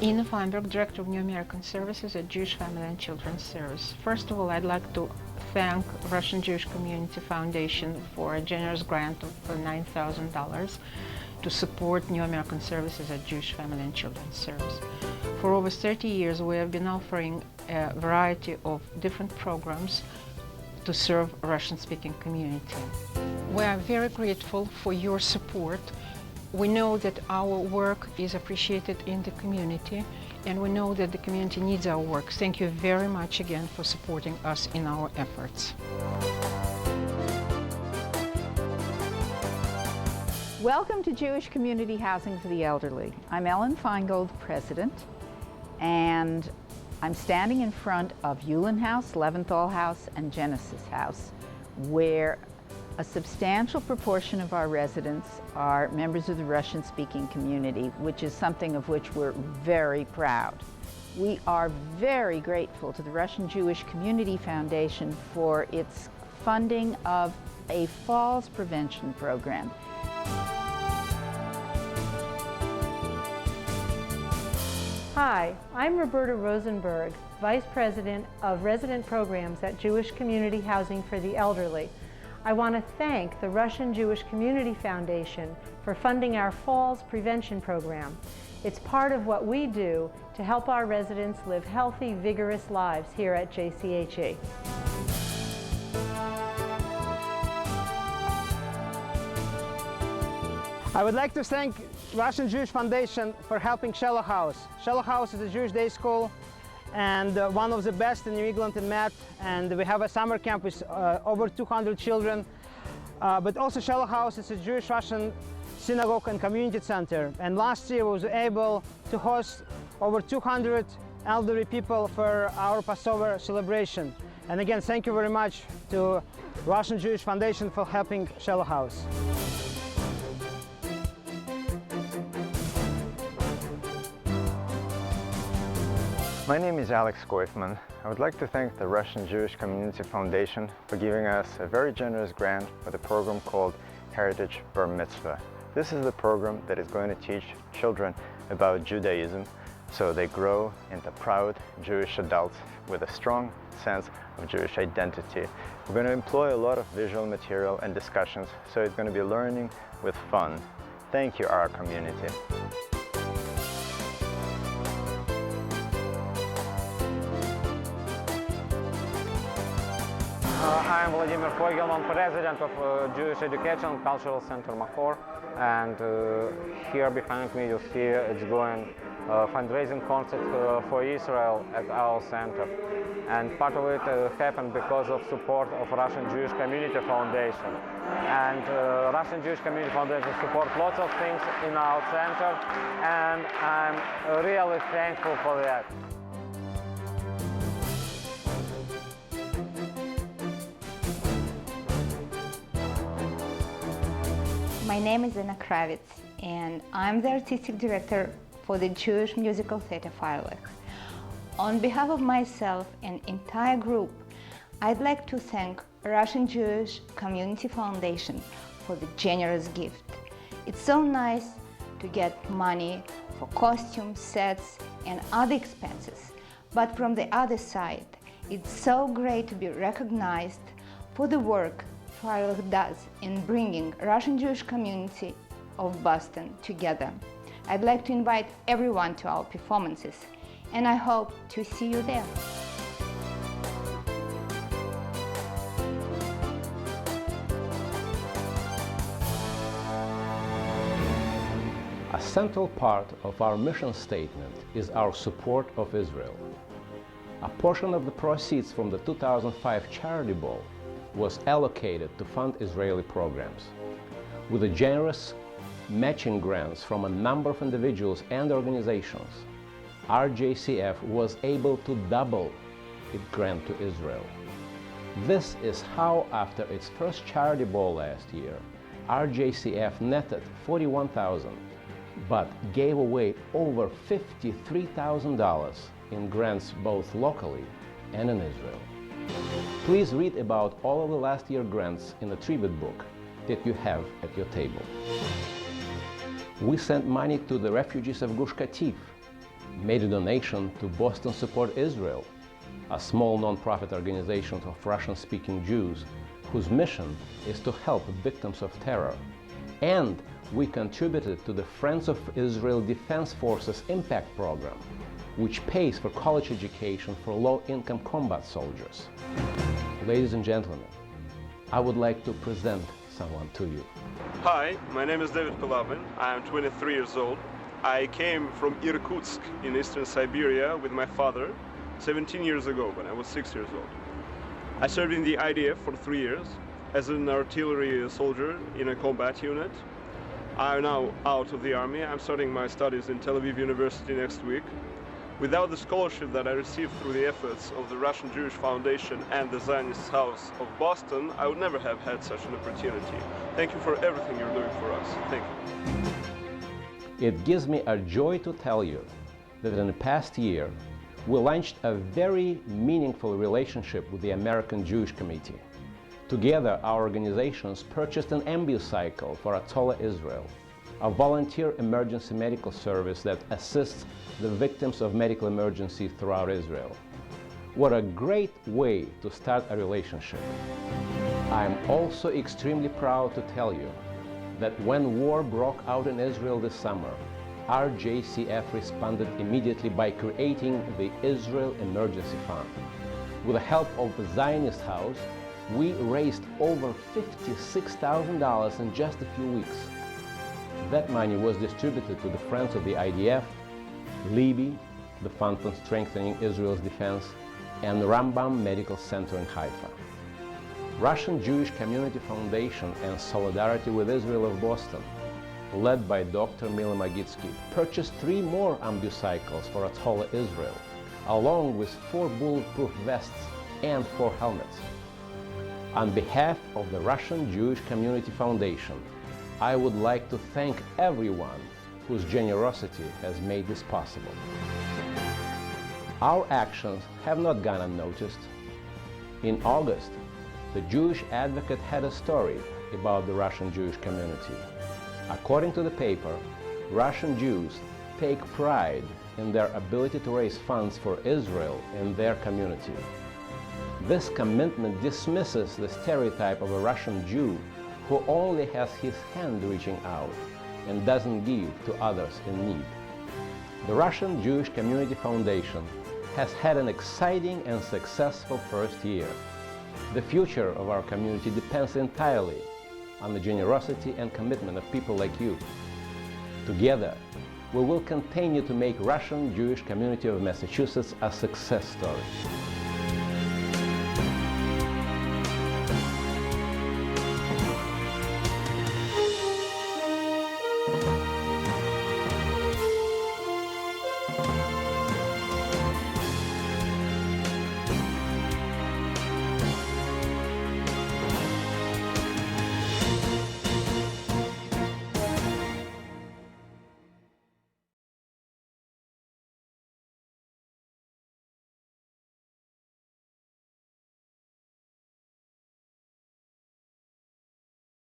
Inna Feinberg, Director of New American Services at Jewish Family and Children's Service. First of all, I'd like to thank Russian Jewish Community Foundation for a generous grant of $9,000 to support New American Services at Jewish Family and Children's Service. For over 30 years, we have been offering a variety of different programs to serve Russian-speaking community. We are very grateful for your support. We know that our work is appreciated in the community, and we know that the community needs our work. Thank you very much again for supporting us in our efforts. Welcome to Jewish Community Housing for the Elderly. I'm Ellen Feingold, President, and I'm standing in front of Yulin House, Leventhal House, and Genesis House, where a substantial proportion of our residents are members of the Russian-speaking community, which is something of which we're very proud. We are very grateful to the Russian Jewish Community Foundation for its funding of a falls prevention program. Hi, I'm Roberta Rosenberg, Vice President of Resident Programs at Jewish Community Housing for the Elderly. I want to thank the Russian Jewish Community Foundation for funding our Falls Prevention Program. It's part of what we do to help our residents live healthy, vigorous lives here at JCHE. I would like to thank Russian Jewish Foundation for helping Shallow House. Shallow House is a Jewish day school and one of the best in New England in math, and we have a summer camp with over 200 children. But also Shallow House is a Jewish Russian synagogue and community center, and last year we was able to host over 200 elderly people for our Passover celebration. And again, thank you very much to Russian Jewish Foundation for helping Shallow House. My name is Alex Koifman. I would like to thank the Russian Jewish Community Foundation for giving us a very generous grant for the program called Heritage Bar Mitzvah. This is the program that is going to teach children about Judaism so they grow into proud Jewish adults with a strong sense of Jewish identity. We're going to employ a lot of visual material and discussions, so it's going to be learning with fun. Thank you, our community. I'm Vladimir Fogelman, President of Jewish Education and Cultural Center Mahor, and here behind me you see it's going fundraising concert for Israel at our center. And part of it happened because of support of Russian Jewish Community Foundation. And Russian Jewish Community Foundation supports lots of things in our center, and I'm really thankful for that. My name is Anna Kravitz, and I'm the Artistic Director for the Jewish Musical Theater Firelech. On behalf of myself and entire group, I'd like to thank Russian Jewish Community Foundation for the generous gift. It's so nice to get money for costumes, sets, and other expenses. But from the other side, it's so great to be recognized for the work Firelech does in bringing Russian Jewish community of Boston together. I'd like to invite everyone to our performances, and I hope to see you there. A central part of our mission statement is our support of Israel. A portion of the proceeds from the 2005 Charity Ball was allocated to fund Israeli programs. With the generous matching grants from a number of individuals and organizations, RJCF was able to double its grant to Israel. This is how, after its first charity ball last year, RJCF netted $41,000, but gave away over $53,000 in grants both locally and in Israel. Please read about all of the last year grants in the tribute book that you have at your table. We sent money to the refugees of Gush Katif, made a donation to Boston Support Israel, a small non-profit organization of Russian-speaking Jews whose mission is to help victims of terror. And we contributed to the Friends of Israel Defense Forces Impact Program, which pays for college education for low-income combat soldiers. Ladies and gentlemen, I would like to present someone to you. Hi, my name is David Pilavin. I am 23 years old. I came from Irkutsk in eastern Siberia with my father 17 years ago when I was 6 years old. I served in the IDF for 3 years as an artillery soldier in a combat unit. I am now out of the army. I'm starting my studies in Tel Aviv University next week. Without the scholarship that I received through the efforts of the Russian Jewish Foundation and the Zionist House of Boston, I would never have had such an opportunity. Thank you for everything you're doing for us. Thank you. It gives me a joy to tell you that in the past year, we launched a very meaningful relationship with the American Jewish Committee. Together, our organizations purchased an ambucycle for Atola, Israel, a volunteer emergency medical service that assists the victims of medical emergencies throughout Israel. What a great way to start a relationship. I am also extremely proud to tell you that when war broke out in Israel this summer, RJCF responded immediately by creating the Israel Emergency Fund. With the help of the Zionist House, we raised over $56,000 in just a few weeks. That money was distributed to the Friends of the IDF, Libby, the Fund for Strengthening Israel's Defense, and Rambam Medical Center in Haifa. Russian Jewish Community Foundation and Solidarity with Israel of Boston, led by Dr. Mila Magitsky, purchased 3 more ambucycles for Atola, Israel, along with 4 bulletproof vests and 4 helmets. On behalf of the Russian Jewish Community Foundation, I would like to thank everyone whose generosity has made this possible. Our actions have not gone unnoticed. In August, the Jewish Advocate had a story about the Russian Jewish community. According to the paper, Russian Jews take pride in their ability to raise funds for Israel in their community. This commitment dismisses the stereotype of a Russian Jew who only has his hand reaching out and doesn't give to others in need. The Russian Jewish Community Foundation has had an exciting and successful first year. The future of our community depends entirely on the generosity and commitment of people like you. Together, we will continue to make Russian Jewish Community of Massachusetts a success story.